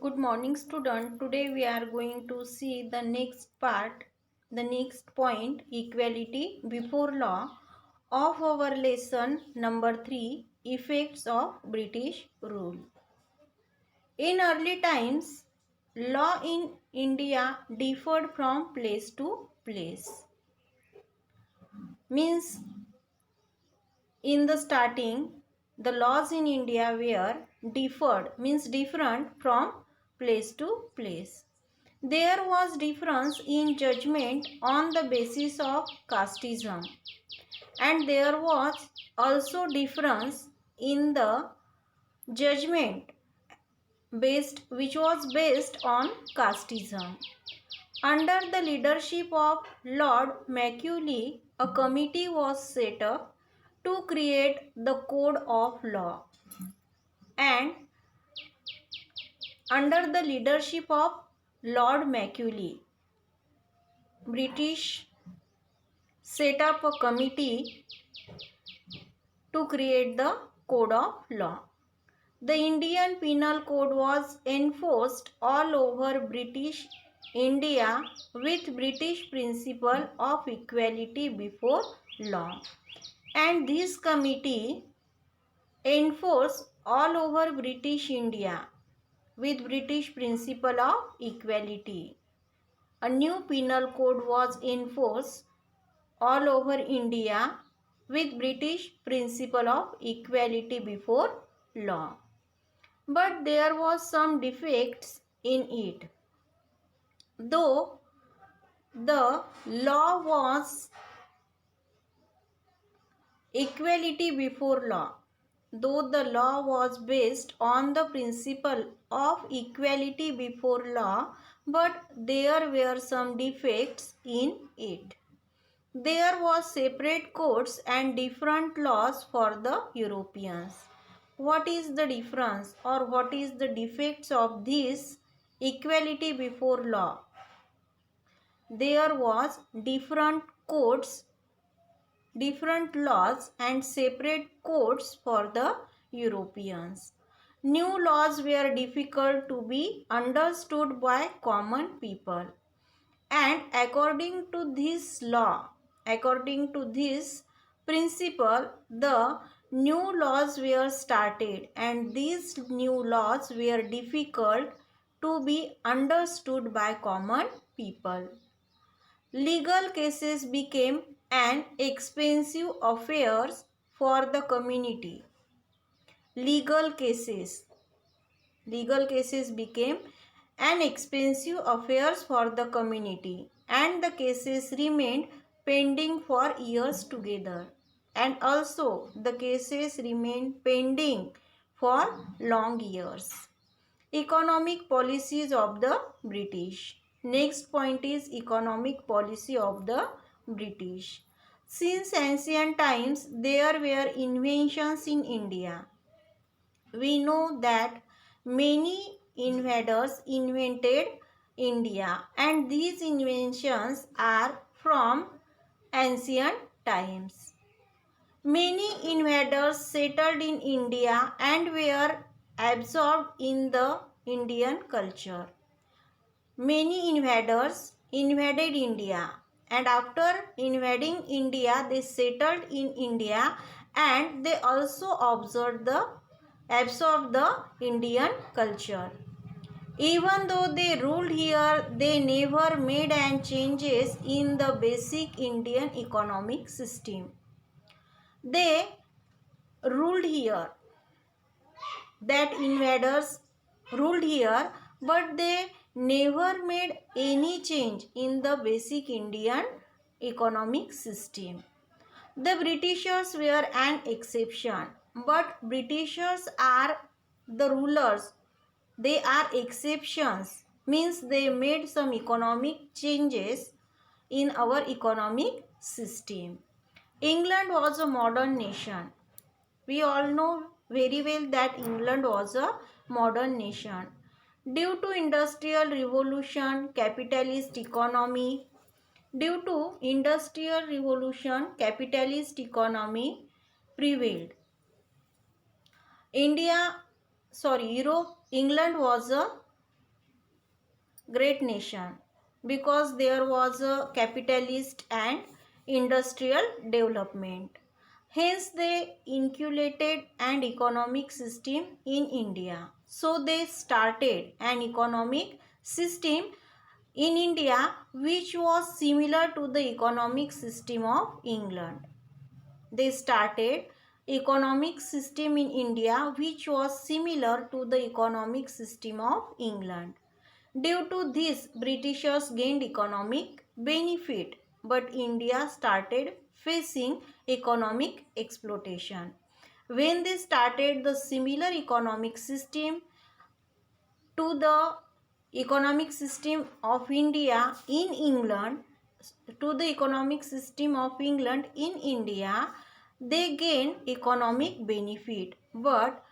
Good morning, student. Today we are going to see the next part, the next point, equality before law of our lesson number 3, effects of British rule. In early times, law in India differed from place to place. Means in the starting, the laws in India were differed, means different from place to place. There was difference in judgment on the basis of casteism, and there was also difference in the judgment which was based on casteism. Under the leadership of Lord Macaulay, a committee was set up to create the code of law, and under the leadership of Lord Macaulay, British set up a committee to create the code of law. The Indian Penal Code was enforced all over British India with British principle of equality before law. And this committee enforced all over British India with British principle of equality. A new penal code was enforced all over India with British principle of equality before law. But there was some defects in it. Though the law was equality before law, though the law was based on the principle of equality before law, but there were some defects in it. There was separate courts and different laws for the Europeans. What is the difference or what is the defects of this equality before law? There was different courts, different laws and separate courts for the Europeans. New laws were difficult to be understood by common people. And according to this law, according to this principle, the new laws were started, and these new laws were difficult to be understood by common people. Legal cases became an expensive affair for the community. Legal cases became an expensive affair for the community, and the cases remained pending for years together, and also the cases remained pending for long years. Economic policies of the British. Next point is economic policy of the British. Since ancient times, there were inventions in India. We know that many invaders invented India, and these inventions are from ancient times. Many invaders settled in India and were absorbed in the Indian culture. Many invaders invaded India, and after invading India, they settled in India, and they also absorbed the Indian culture. Even though they ruled here, they never made any changes in the basic Indian economic system. They ruled here, that invaders ruled here, but they never made any change in the basic Indian economic system. The Britishers were an exception, but Britishers are the rulers. They are exceptions, means they made some economic changes in our economic system. England was a modern nation. We all know very well that England was a modern nation. Due to industrial revolution, capitalist economy, capitalist economy prevailed. England was a great nation because there was a capitalist and industrial development. Hence, they inculcated an economic system in India. So, they started an economic system in India which was similar to the economic system of England. They started economic system in India which was similar to the economic system of England. Due to this, Britishers gained economic benefit, but India started facing economic exploitation. When they started the similar economic system to the economic system of India in England, to the economic system of England in India, they gained economic benefit. But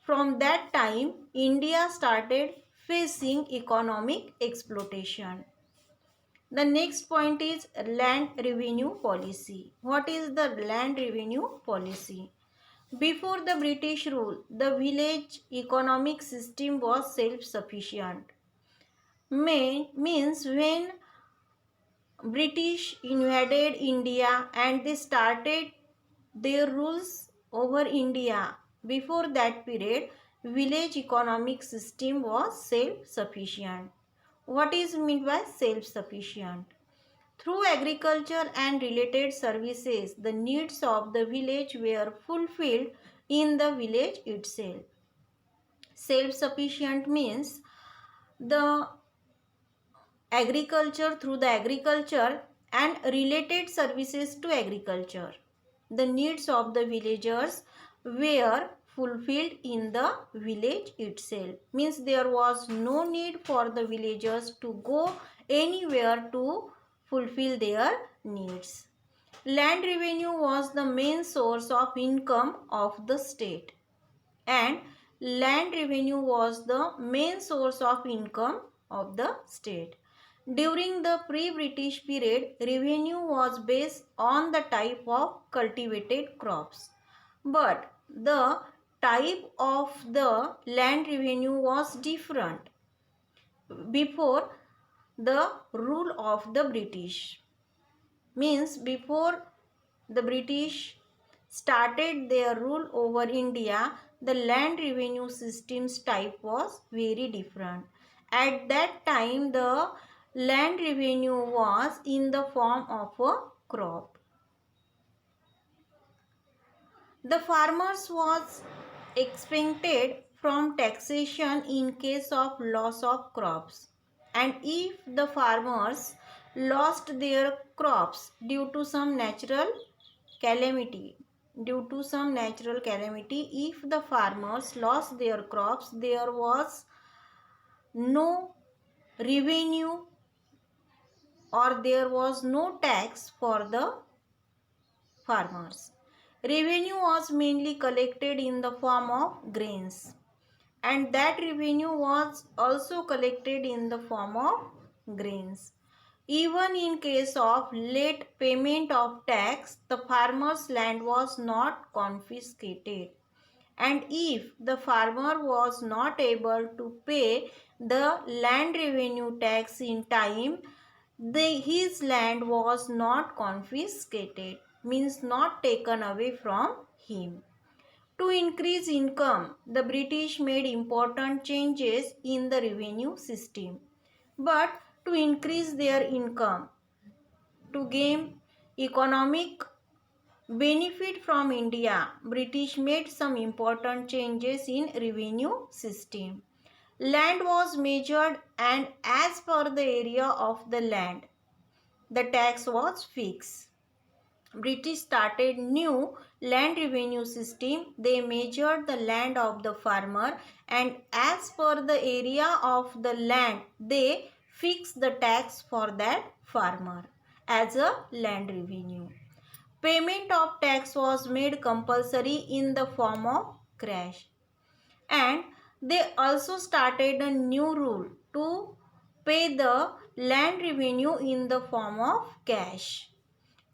from that time, India started facing economic exploitation. The next point is land revenue policy. What is the land revenue policy? Before the British rule, the village economic system was self-sufficient. Means when British invaded India and they started their rules over India. Before that period, village economic system was self-sufficient. What is meant by self-sufficient? Through agriculture and related services, the needs of the village were fulfilled in the village itself. Self-sufficient means the agriculture, through the agriculture and related services to agriculture, the needs of the villagers were fulfilled in the village itself. Means there was no need for the villagers to go anywhere to fulfill their needs. Land revenue was the main source of income of the state, and land revenue was the main source of income of the state. During the pre-British period, revenue was based on the type of cultivated crops. But the type of the land revenue was different before the rule of the British. Means before the British started their rule over India, the land revenue system's type was very different. At that time, the land revenue was in the form of a crop. The farmers was exempted from taxation in case of loss of crops, and if the farmers lost their crops due to some natural calamity, if the farmers lost their crops, there was no revenue or there was no tax for the farmers. Revenue was mainly collected in the form of grains, and that revenue was also collected in the form of grains. Even in case of late payment of tax, the farmer's land was not confiscated. And if the farmer was not able to pay the land revenue tax in time, his land was not confiscated, means not taken away from him. To increase income, the British made important changes in the revenue system. But to increase their income, to gain economic benefit from India, British made some important changes in revenue system. Land was measured, and as per the area of the land, the tax was fixed. British started new land revenue system. They measured the land of the farmer, and as per the area of the land, they fixed the tax for that farmer as a land revenue. Payment of tax was made compulsory in the form of cash, and they also started a new rule to pay the land revenue in the form of cash.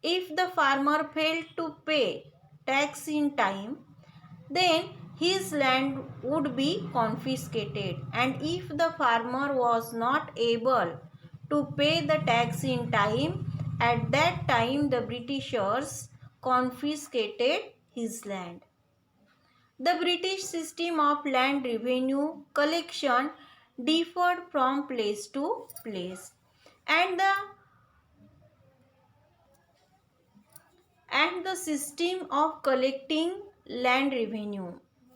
If the farmer failed to pay tax in time, then his land would be confiscated, and if the farmer was not able to pay the tax in time, at that time the Britishers confiscated his land. The British system of land revenue collection differed from place to place, and the system of collecting land revenue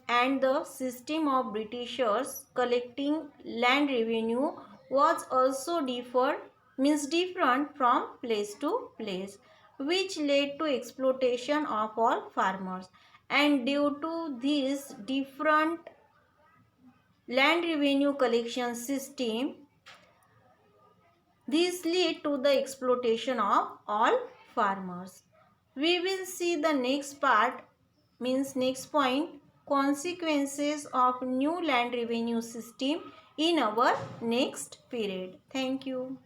and the system of Britishers collecting land revenue was also different from place to place, which led to exploitation of all farmers. And due to this different land revenue collection system, this lead to the exploitation of all farmers. We will see the next part, means next point, consequences of new land revenue system in our next period. Thank you.